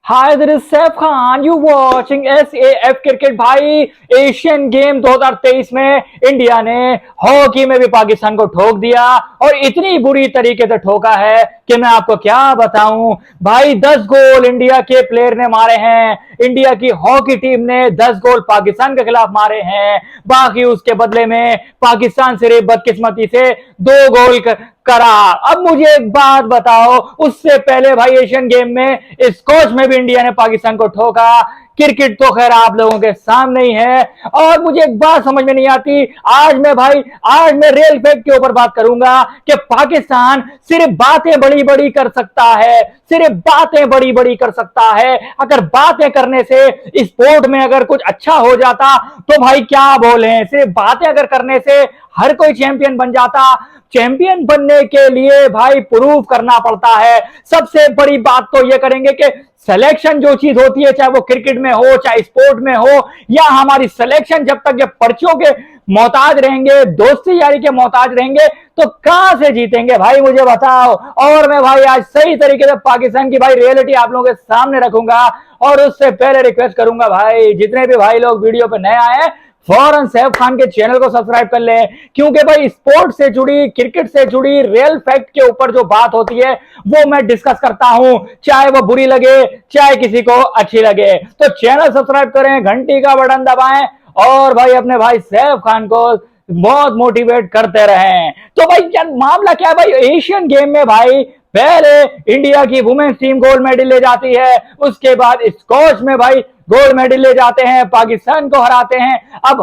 Hi, this is Saif Khan. You watching SAF cricket. भाई Asian game 2023 में India ने hockey में भी पाकिस्तान को ठोक दिया और इतनी बुरी तरीके से ठोका है कि मैं आपको क्या बताऊं। भाई 10 गोल इंडिया के प्लेयर ने मारे हैं। इंडिया की हॉकी टीम ने 10 गोल पाकिस्तान के खिलाफ मारे हैं। बाकी उसके बदले में पाकिस्तान सिर्फ बदकिस्मती से 2 गोल करा। अब मुझे एक बात बताओ, उससे पहले भाई एशियन गेम में स्कॉच में भी इंडिया ने पाकिस्तान को ठोका। क्रिकेट तो खैर आप लोगों के सामने ही है। और मुझे एक बात समझ में नहीं आती, आज मैं रियल फैक्ट के ऊपर बात करूंगा कि पाकिस्तान सिर्फ बातें बड़ी बड़ी कर सकता है, सिर्फ बातें बड़ी बड़ी कर सकता है। अगर बातें करने से स्पोर्ट में अगर कुछ अच्छा हो जाता तो भाई क्या बोले, सिर्फ बातें अगर करने से हर कोई चैंपियन बन जाता। चैंपियन बनने के लिए भाई प्रूव करना पड़ता है। सबसे बड़ी बात तो ये करेंगे कि सिलेक्शन जो चीज होती है, चाहे वो क्रिकेट में हो चाहे स्पोर्ट में हो, या हमारी सिलेक्शन जब तक ये पर्चियों के मोहताज रहेंगे, दोस्ती यारी के मोहताज रहेंगे, तो कहां से जीतेंगे भाई मुझे बताओ। और मैं भाई आज सही तरीके से पाकिस्तान की भाई रियलिटी आप लोगों के सामने रखूंगा। और उससे पहले रिक्वेस्ट करूंगा भाई जितने भी भाई लोग वीडियो पे नए आए फौरन सैफ खान के चैनल को सब्सक्राइब कर लें, क्योंकि भाई स्पोर्ट से जुड़ी, क्रिकेट से जुड़ी रियल फैक्ट के ऊपर जो बात होती है वो मैं डिस्कस करता हूं, चाहे वो बुरी लगे चाहे किसी को अच्छी लगे। तो चैनल सब्सक्राइब करें, घंटी का बटन दबाएं और भाई अपने भाई सैफ खान को बहुत मोटिवेट करते रहें। तो भाई क्या मामला क्या है भाई, एशियन गेम में भाई पहले इंडिया की वुमेन्स टीम गोल्ड मेडल ले जाती है, उसके बाद स्कॉच में भाई गोल्ड मेडल ले जाते हैं, पाकिस्तान को हराते हैं। अब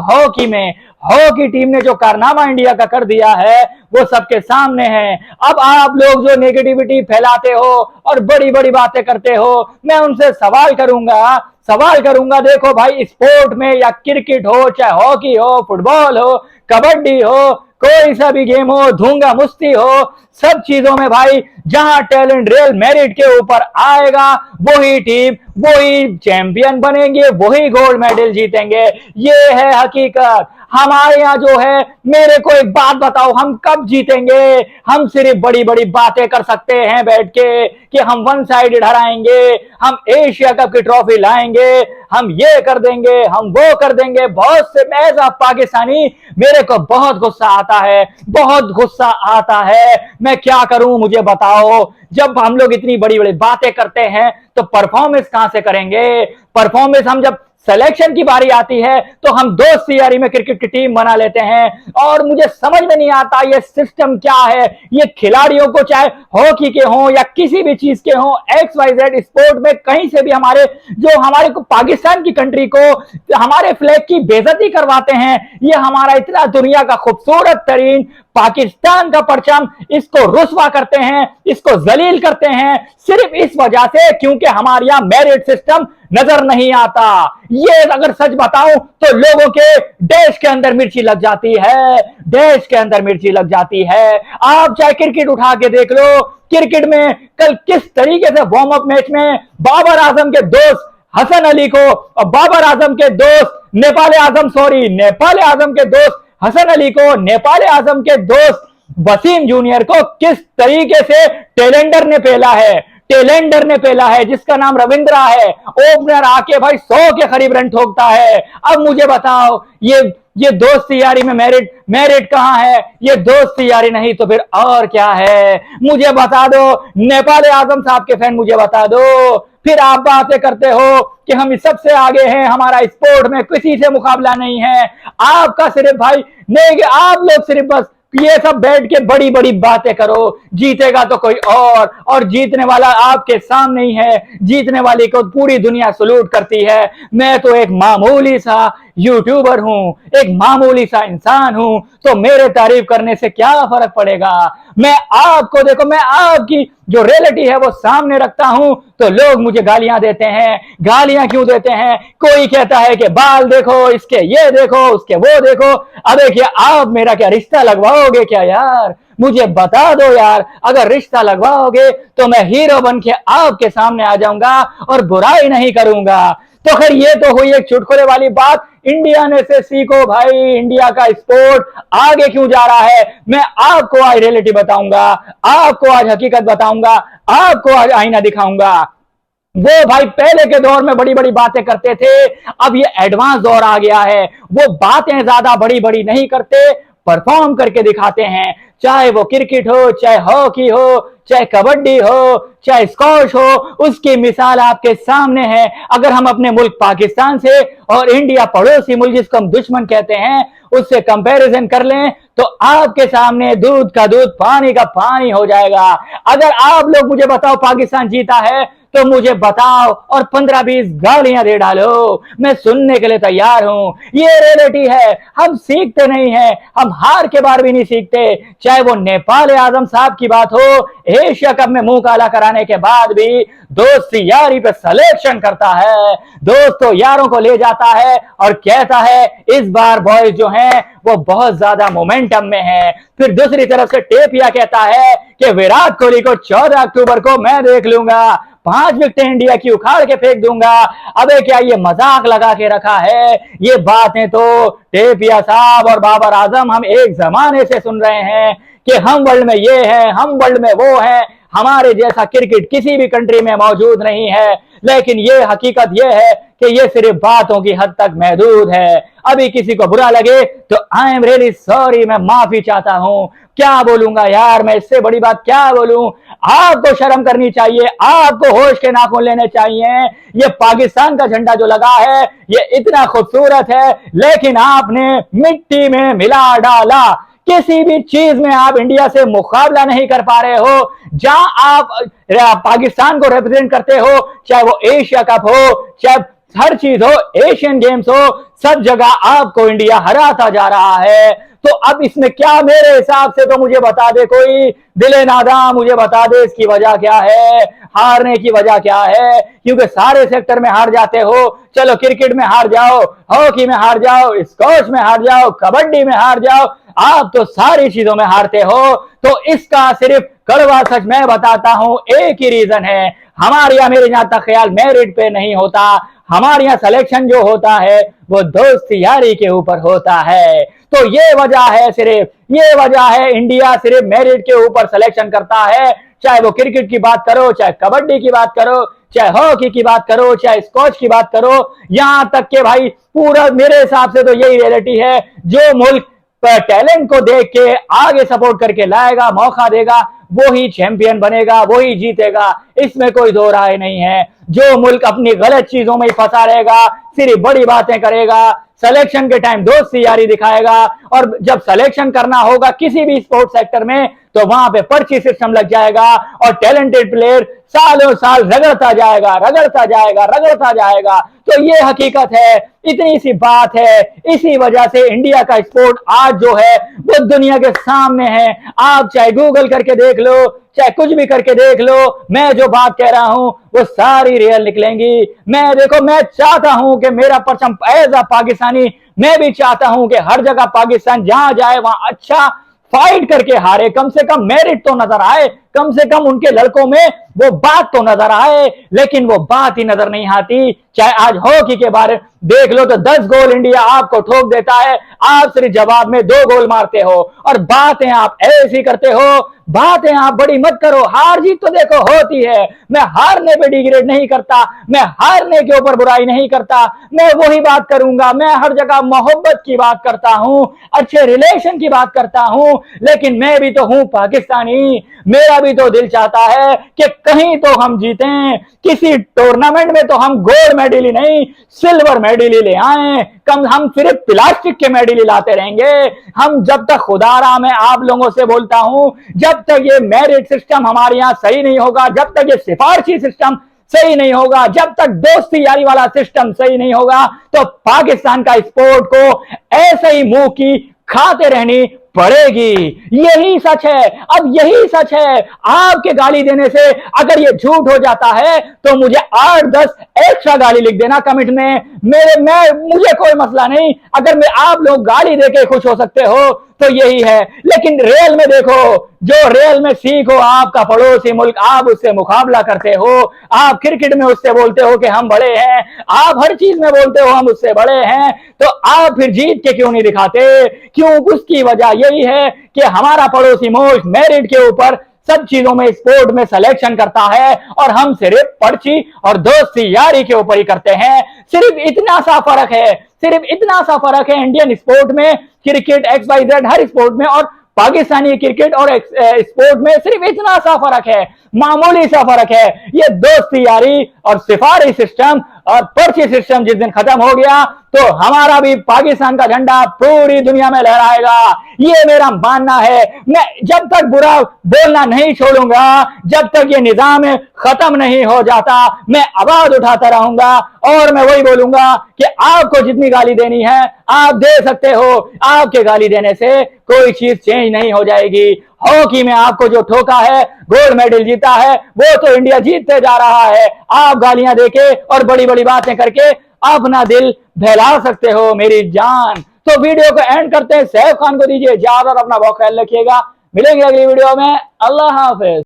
हॉकी टीम ने जो कारनामा इंडिया का कर दिया है वो सबके सामने है। अब आप लोग जो नेगेटिविटी फैलाते हो और बड़ी बड़ी बातें करते हो, मैं उनसे सवाल करूंगा। देखो भाई स्पोर्ट में या क्रिकेट हो चाहे हॉकी हो, फुटबॉल हो, कबड्डी हो, कोई सा भी गेम हो, धूंगा मुश्ती हो, सब चीजों में भाई जहां टैलेंट रियल मेरिट के ऊपर आएगा वही टीम वही चैंपियन बनेंगे, वही गोल्ड मेडल जीतेंगे। ये है हकीकत। हमारे यहाँ जो है, मेरे को एक बात बताओ, हम कब जीतेंगे? हम सिर्फ बड़ी बड़ी बातें कर सकते हैं बैठ के कि हम वन साइडेड हराएंगे, हम एशिया कप की ट्रॉफी लाएंगे, हम ये कर देंगे, हम वो कर देंगे। बहुत से एज अ पाकिस्तानी मेरे को बहुत गुस्सा आता है। मैं क्या करूं मुझे बताओ। जब हम लोग इतनी बड़ी बड़ी बातें करते हैं तो परफॉर्मेंस कहां से करेंगे? परफॉर्मेंस हम जब सिलेक्शन की बारी आती है तो हम दोस्त यारी में क्रिकेट की टीम बना लेते हैं। और मुझे समझ में नहीं आता ये सिस्टम क्या है। ये खिलाड़ियों को चाहे हॉकी के हों या किसी भी चीज के हों, XYZ स्पोर्ट में कहीं से भी हमारे को पाकिस्तान की कंट्री को, हमारे फ्लैग की बेइज्जती करवाते हैं। ये हमारा इतना दुनिया का खूबसूरत तरीन पाकिस्तान का परचम, इसको रुस्वा करते हैं, इसको जलील करते हैं सिर्फ इस वजह से क्योंकि हमारे यहां मेरिट सिस्टम नजर नहीं आता। ये अगर सच बताऊं तो लोगों के देश के अंदर मिर्ची लग जाती है, देश के अंदर मिर्ची लग जाती है। आप चाहे क्रिकेट उठा के देख लो, क्रिकेट में कल किस तरीके से वार्म अप मैच में बाबर आजम के दोस्त हसन अली को और नेपाल आजम के दोस्त हसन अली को, नेपाल आजम के दोस्त वसीम जूनियर को किस तरीके से टेलेंडर ने पेला है, जिसका नाम रविंद्रा है। ओपनर आके भाई 100 के करीब रन ठोकता है। अब मुझे बताओ ये दोस्ती यारी में मेरिट कहां है? ये दोस्ती यारी नहीं तो फिर और क्या है? मुझे बता दो, नेपाल आजम साहब के फैन मुझे बता दो। फिर आप बातें करते हो कि हम इस सबसे आगे हैं, हमारा स्पोर्ट में किसी से मुकाबला नहीं है। आपका सिर्फ भाई नहीं, आप लोग सिर्फ बस ये सब बैठ के बड़ी बड़ी बातें करो। जीतेगा तो कोई और जीतने वाला आपके सामने ही है। जीतने वाले को पूरी दुनिया सलूट करती है। मैं तो एक मामूली सा यूट्यूबर हूं, एक मामूली सा इंसान हूं, तो मेरे तारीफ करने से क्या फर्क पड़ेगा? मैं आपकी जो रियलिटी है वो सामने रखता हूं तो लोग मुझे गालियां देते हैं। गालियां क्यों देते हैं? कोई कहता है कि बाल देखो इसके, ये देखो उसके, वो देखो। अबे क्या आप मेरा क्या रिश्ता लगवाओगे क्या यार? मुझे बता दो यार। अगर रिश्ता लगवाओगे तो मैं हीरो बन के आपके सामने आ जाऊंगा और बुराई नहीं करूंगा। तो खैर ये तो हुई एक चुटकुले वाली बात। इंडिया ने से सीखो भाई, इंडिया का स्पोर्ट आगे क्यों जा रहा है। मैं आपको आज रियलिटी बताऊंगा, आपको आज हकीकत बताऊंगा, आपको आज आईना दिखाऊंगा। वो भाई पहले के दौर में बड़ी बड़ी बातें करते थे, अब ये एडवांस दौर आ गया है। वो बातें ज्यादा बड़ी बड़ी नहीं करते, परफॉर्म करके दिखाते हैं। चाहे वो क्रिकेट हो, चाहे हॉकी हो, चाहे कबड्डी हो, चाहे स्क्वॉश हो, उसकी मिसाल आपके सामने है। अगर हम अपने मुल्क पाकिस्तान से और इंडिया पड़ोसी मुल्क जिसको हम दुश्मन कहते हैं उससे कंपैरिजन कर लें तो आपके सामने दूध का दूध पानी का पानी हो जाएगा। अगर आप लोग मुझे बताओ पाकिस्तान जीता है तो मुझे बताओ और 15-20 गालियां दे डालो, मैं सुनने के लिए तैयार हूं। ये रियलिटी है, हम सीखते नहीं है, हम हार के बार भी नहीं सीखते। चाहे वो नेपाल आजम साहब की बात हो, एशिया कप में मुंह काला कराने के बाद भी दोस्ती यारी पे सिलेक्शन करता है, दोस्तों यारों को ले जाता है और कहता है इस बार बॉयज जो हैं वो बहुत ज्यादा मोमेंटम में है। फिर दूसरी तरफ से टेपिया कहता है कि विराट कोहली को 14 अक्टूबर को मैं देख लूंगा, 5 विकेटें इंडिया की उखाड़ के फेंक दूंगा। अबे क्या ये मजाक लगा के रखा है? ये बातें तो टेपिया साहब और बाबर आजम हम एक जमाने से सुन रहे हैं कि हम वर्ल्ड में ये है, हम वर्ल्ड में वो है, हमारे जैसा क्रिकेट किसी भी कंट्री में मौजूद नहीं है। लेकिन ये हकीकत ये है कि ये सिर्फ बातों की हद तक महदूद है। अभी किसी को बुरा लगे तो आई एम रियली सॉरी, मैं माफी चाहता हूं। क्या बोलूंगा यार, मैं इससे बड़ी बात क्या बोलूं? आपको शर्म करनी चाहिए, आपको होश के नाखून लेने चाहिए। ये पाकिस्तान का झंडा जो लगा है ये इतना खूबसूरत है, लेकिन आपने मिट्टी में मिला डाला। किसी भी चीज में आप इंडिया से मुकाबला नहीं कर पा रहे हो। जहां आप पाकिस्तान को रिप्रेजेंट करते हो, चाहे वो एशिया कप हो, चाहे हर चीज हो, एशियन गेम्स हो, सब जगह आपको इंडिया हराता जा रहा है। तो अब इसमें क्या, मेरे हिसाब से तो मुझे बता दे कोई दिले नादा, मुझे बता दे इसकी वजह क्या है, हारने की वजह क्या है? क्योंकि सारे सेक्टर में हार जाते हो। चलो क्रिकेट में हार जाओ, हॉकी में हार जाओ, स्क्वॉश में हार जाओ, कबड्डी में हार जाओ, आप तो सारी चीजों में हारते हो। तो इसका सिर्फ कड़वा सच मैं बताता हूं, एक ही रीजन है, हमारे यहाँ, मेरे जहां तक ख्याल, मेरिट पे नहीं होता। हमारे यहाँ सिलेक्शन जो होता है वो दोस्ती यारी के ऊपर होता है। तो ये वजह है, सिर्फ ये वजह है, इंडिया सिर्फ मेरिट के ऊपर सिलेक्शन करता है। चाहे वो क्रिकेट की बात करो, चाहे कबड्डी की बात करो, चाहे हॉकी की बात करो, चाहे स्क्वॉश की बात करो, यहां तक के भाई पूरा मेरे हिसाब से तो यही रियलिटी है। जो मुल्क टैलेंट को देख के आगे सपोर्ट करके लाएगा, मौका देगा, वो ही चैंपियन बनेगा, वो ही जीतेगा, इसमें कोई दो राय नहीं है। जो मुल्क अपनी गलत चीजों में फंसा रहेगा, सिर्फ बड़ी बातें करेगा, सिलेक्शन के टाइम दोस्ती यारी दिखाएगा, और जब सिलेक्शन करना होगा किसी भी स्पोर्ट्स सेक्टर में तो वहां पे पर्ची सिस्टम लग जाएगा और टैलेंटेड प्लेयर सालों साल रगड़ता जाएगा, रगड़ता जाएगा, रगड़ता जाएगा। तो ये हकीकत है, इतनी सी बात है। इसी वजह से इंडिया का स्पोर्ट आज जो है वो दुनिया के सामने है। आप चाहे गूगल करके देख लो, चाहे कुछ भी करके देख लो, मैं जो बात कह रहा हूं वो सारी रियल निकलेंगी। मैं चाहता हूं कि मेरा परचम एज अ पाकिस्तानी, मैं भी चाहता हूं कि हर जगह पाकिस्तान जहां जाए वहां अच्छा फाइट करके हारे, कम से कम मेरिट तो नजर आए, कम से कम उनके लड़कों में वो बात तो नजर आए। लेकिन वो बात ही नजर नहीं आती। चाहे आज हॉकी के बारे देख लो तो 10 गोल इंडिया आपको ठोक देता है, आप सिर्फ जवाब में 2 गोल मारते हो, और बातें आप ऐसी करते हो, बातें आप बड़ी मत करो। हार जीत तो देखो होती है, मैं हारने पे डिग्रेड नहीं करता, मैं हारने के ऊपर बुराई नहीं करता, मैं वही बात करूंगा। मैं हर जगह मोहब्बत की बात करता हूं, अच्छे रिलेशन की बात करता हूं, लेकिन मैं भी तो हूं पाकिस्तानी, मेरा भी तो दिल चाहता है कि कहीं तो हम जीतें, किसी टूर्नामेंट में तो हम गोल्ड मेडल ही नहीं सिल्वर मेडल ही ले आए। कम हम सिर्फ प्लास्टिक के मेडल लाते रहेंगे। हम जब तक, खुदारा मैं आप लोगों से बोलता हूं, जब तक ये मेरिट सिस्टम हमारे यहां सही नहीं होगा, जब तक ये सिफारशी सिस्टम सही नहीं होगा, जब तक दोस्ती यारी वाला सिस्टम सही नहीं होगा, तो पाकिस्तान का स्पोर्ट को ऐसे ही मुंह की खाते रहनी पड़ेगी। यही सच है, अब यही सच है। आपके गाली देने से अगर ये झूठ हो जाता है तो मुझे 8-10 एक्स्ट्रा गाली लिख देना कमेंट में, मुझे कोई मसला नहीं। अगर मैं आप लोग गाली देके खुश हो सकते हो तो यही है, लेकिन रियल में देखो, जो रियल में सीखो, आपका पड़ोसी मुल्क, आप उससे मुकाबला करते हो, आप क्रिकेट में उससे बोलते हो कि हम बड़े हैं, आप हर चीज में बोलते हो हम उससे बड़े हैं, तो आप फिर जीत के क्यों नहीं दिखाते? क्यों? उसकी वजह यही है कि हमारा पड़ोसी मुल्क मेरिट के ऊपर सब चीजों में स्पोर्ट में सिलेक्शन करता है और हम सिर्फ पर्ची और दोस्ती यारी के ऊपर ही करते हैं। सिर्फ इतना सा फर्क है, सिर्फ इतना सा फर्क है इंडियन स्पोर्ट में, क्रिकेट XYZ हर स्पोर्ट में, और पाकिस्तानी क्रिकेट और स्पोर्ट में सिर्फ इतना सा फर्क है, मामूली सा फर्क है। ये दोस्ती यारी और सिफारिश सिस्टम और पर्ची सिस्टम जिस दिन खत्म हो गया तो हमारा भी पाकिस्तान का झंडा पूरी दुनिया में लहराएगा, ये मेरा मानना है। मैं जब तक बुरा बोलना नहीं छोड़ूंगा, जब तक ये निजाम खत्म नहीं हो जाता, मैं आवाज उठाता रहूंगा और मैं वही बोलूंगा कि आपको जितनी गाली देनी है आप दे सकते हो, आपके गाली देने से कोई चीज चेंज नहीं हो जाएगी। हॉकी में आपको जो ठोका है, गोल्ड मेडल जीता है, वो तो इंडिया जीतते जा रहा है। आप गालियां देके और बड़ी बड़ी बातें करके अपना दिल बहला सकते हो मेरी जान। तो वीडियो को एंड करते हैं, सैफ खान को दीजिए इजाजत और अपना बहुत ख्याल रखिएगा। मिलेंगे अगली वीडियो में, अल्लाह हाफिज।